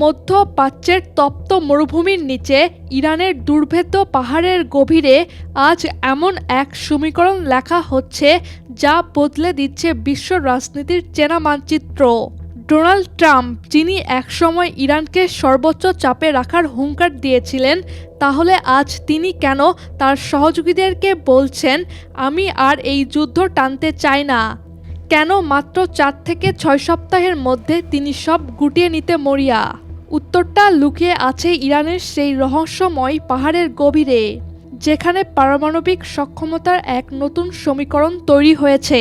মধ্যপ্রাচ্যের তপ্ত মরুভূমির নিচে ইরানের দুর্ভেদ্য পাহাড়ের গভীরে আজ এমন এক সমীকরণ লেখা হচ্ছে যা বদলে দিচ্ছে বিশ্ব রাজনীতির চেনা মানচিত্র। ডোনাল্ড ট্রাম্প, যিনি একসময় ইরানকে সর্বোচ্চ চাপে রাখার হুঙ্কার দিয়েছিলেন, তাহলে আজ তিনি কেন তার সহযোগীদেরকে বলছেন, আমি আর এই যুদ্ধ টানতে চাই না? কেন মাত্র ৪ থেকে ৬ সপ্তাহের মধ্যে তিনি সব গুটিয়ে নিতে মরিয়া? উত্তরটা লুকিয়ে আছে ইরানের সেই রহস্যময় পাহাড়ের গভীরে, যেখানে পারমাণবিক সক্ষমতার এক নতুন সমীকরণ তৈরি হয়েছে।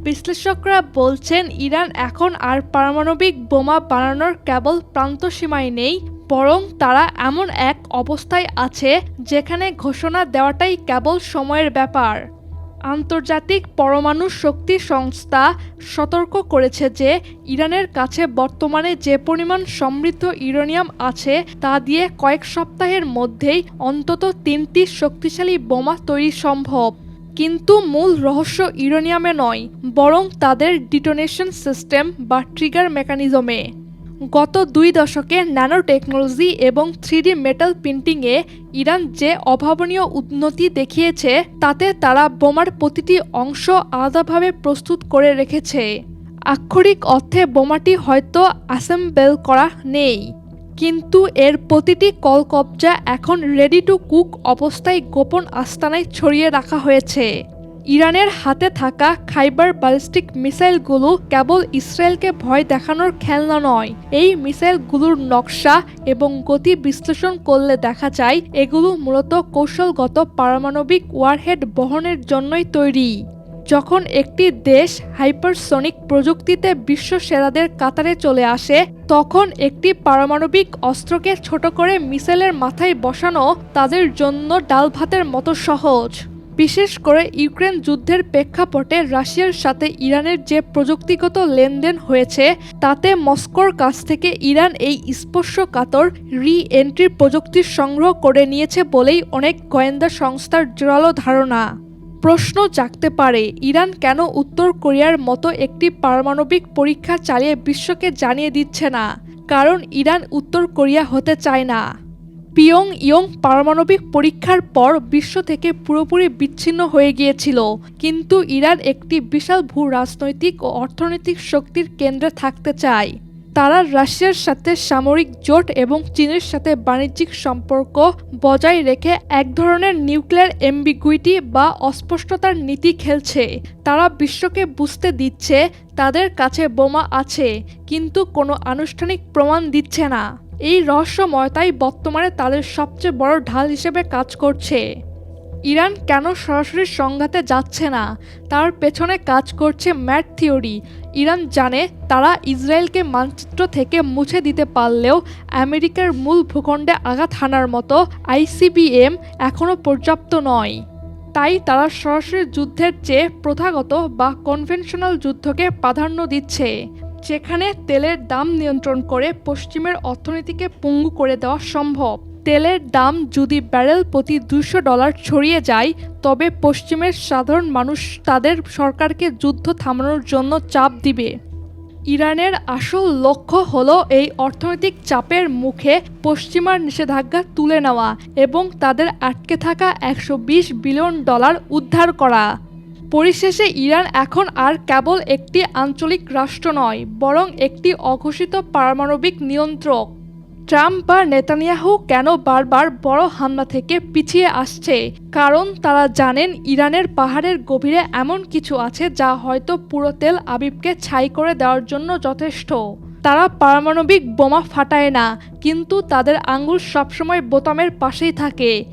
বিশ্লেষকরা বলছেন, ইরান এখন আর পারমাণবিক বোমা বানানোর কেবল প্রান্তসীমায় নেই, বরং তারা এমন এক অবস্থায় আছে যেখানে ঘোষণা দেওয়াটাই কেবল সময়ের ব্যাপার। আন্তর্জাতিক পরমাণু শক্তি সংস্থা সতর্ক করেছে যে ইরানের কাছে বর্তমানে যে পরিমাণ সমৃদ্ধ ইউরেনিয়াম আছে তা দিয়ে কয়েক সপ্তাহের মধ্যেই অন্তত ৩টি শক্তিশালী বোমা তৈরি সম্ভব। কিন্তু মূল রহস্য ইউরেনিয়ামে নয়, বরং তাদের ডিটোনেশন সিস্টেম বা ট্রিগার মেকানিজমে। গত ২ দশকে ন্যানো টেকনোলজি এবং 3D মেটাল প্রিন্টিংয়ে ইরান যে অভাবনীয় উন্নতি দেখিয়েছে, তাতে তারা বোমার প্রতিটি অংশ আলাদাভাবে প্রস্তুত করে রেখেছে। আক্ষরিক অর্থে বোমাটি হয়তো অ্যাসেম্বল করা নেই, কিন্তু এর প্রতিটি কলকবজা এখন রেডি টু কুক অবস্থায় গোপন আস্তানায় ছড়িয়ে রাখা হয়েছে। ইরানের হাতে থাকা খাইবার ব্যালিস্টিক মিসাইলগুলো কেবল ইসরায়েলকে ভয় দেখানোর খেলনা নয়। এই মিসাইলগুলোর নকশা এবং গতি বিশ্লেষণ করলে দেখা যায় এগুলো মূলত কৌশলগত পারমাণবিক ওয়ারহেড বহনের জন্যই তৈরি। যখন একটি দেশ হাইপারসনিক প্রযুক্তিতে বিশ্ব সেরাদের কাতারে চলে আসে, তখন একটি পারমাণবিক অস্ত্রকে ছোট করে মিসাইলের মাথায় বসানো তাদের জন্য ডাল ভাতের মতো সহজ। বিশেষ করে ইউক্রেন যুদ্ধের প্রেক্ষাপটে রাশিয়ার সাথে ইরানের যে প্রযুক্তিগত লেনদেন হয়েছে, তাতে মস্কোর কাছ থেকে ইরান এই স্পর্শকাতর রি-এন্ট্রি প্রযুক্তি সংগ্রহ করে নিয়েছে বলেই অনেক গোয়েন্দা সংস্থার জোরালো ধারণা। প্রশ্ন জাগতে পারে, ইরান কেন উত্তর কোরিয়ার মতো একটি পারমাণবিক পরীক্ষা চালিয়ে বিশ্বকে জানিয়ে দিচ্ছে না? কারণ ইরান উত্তর কোরিয়া হতে চায় না। পিয়ংইয়ং পারমাণবিক পরীক্ষার পর বিশ্ব থেকে পুরোপুরি বিচ্ছিন্ন হয়ে গিয়েছিল, কিন্তু ইরান একটি বিশাল ভূ-রাজনৈতিক ও অর্থনৈতিক শক্তির কেন্দ্রে থাকতে চায়। তারা রাশিয়ার সাথে সামরিক জোট এবং চীনের সাথে বাণিজ্যিক সম্পর্ক বজায় রেখে এক ধরনের নিউক্লিয়ার অ্যাম্বিগুইটি বা অস্পষ্টতার নীতি খেলছে। তারা বিশ্বকে বুঝতে দিচ্ছে তাদের কাছে বোমা আছে, কিন্তু কোনো আনুষ্ঠানিক প্রমাণ দিচ্ছে না। এই রহস্যময়তাই বর্তমানে তাদের সবচেয়ে বড় ঢাল হিসেবে কাজ করছে। ইরান কেন সরাসরি সংঘাতে যাচ্ছে না? তার পেছনে কাজ করছে ম্যাড থিওরি। ইরান জানে তারা ইসরায়েলকে মানচিত্র থেকে মুছে দিতে পারলেও আমেরিকার মূল ভূখণ্ডে আঘাত হানার মতো আইসিবিএম এখনও পর্যাপ্ত নয়। তাই তারা সরাসরি যুদ্ধের চেয়ে প্রথাগত বা কনভেনশনাল যুদ্ধকে প্রাধান্য দিচ্ছে, যেখানে তেলের দাম নিয়ন্ত্রণ করে পশ্চিমের অর্থনীতিকে পঙ্গু করে দেওয়া সম্ভব। তেলের দাম যদি ব্যারেল প্রতি $200 ছড়িয়ে যায়, তবে পশ্চিমের সাধারণ মানুষ তাদের সরকারকে যুদ্ধ থামানোর জন্য চাপ দিবে। ইরানের আসল লক্ষ্য হলো এই অর্থনৈতিক চাপের মুখে পশ্চিমার নিষেধাজ্ঞা তুলে নেওয়া এবং তাদের আটকে থাকা $120 বিলিয়ন উদ্ধার করা। পরিশেষে ইরান এখন আর কেবল একটি আঞ্চলিক রাষ্ট্র নয়, বরং একটি অঘোষিত পারমাণবিক নিয়ন্ত্রক। ট্রাম্প বা নেতানিয়াহু কেন বারবার বড় হামলা থেকে পিছিয়ে আসছে? কারণ তারা জানেন ইরানের পাহাড়ের গভীরে এমন কিছু আছে যা হয়তো পুরো তেল আবিবকে ছাই করে দেওয়ার জন্য যথেষ্ট। তারা পারমাণবিক বোমা ফাটায় না, কিন্তু তাদের আঙুল সবসময় বোতামের পাশেই থাকে।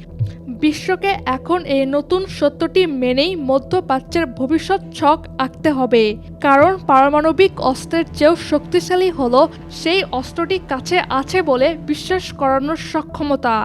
বিশ্বকে এখন এই নতুন সত্যটি মেনেই মধ্যপ্রাচ্যের ভবিষ্যৎ ছক আঁকতে হবে, কারণ পারমাণবিক অস্ত্রের চেয়েও শক্তিশালী হলো সেই অস্ত্রটি কাছে আছে বলে বিশ্বাস করানোর সক্ষমতা।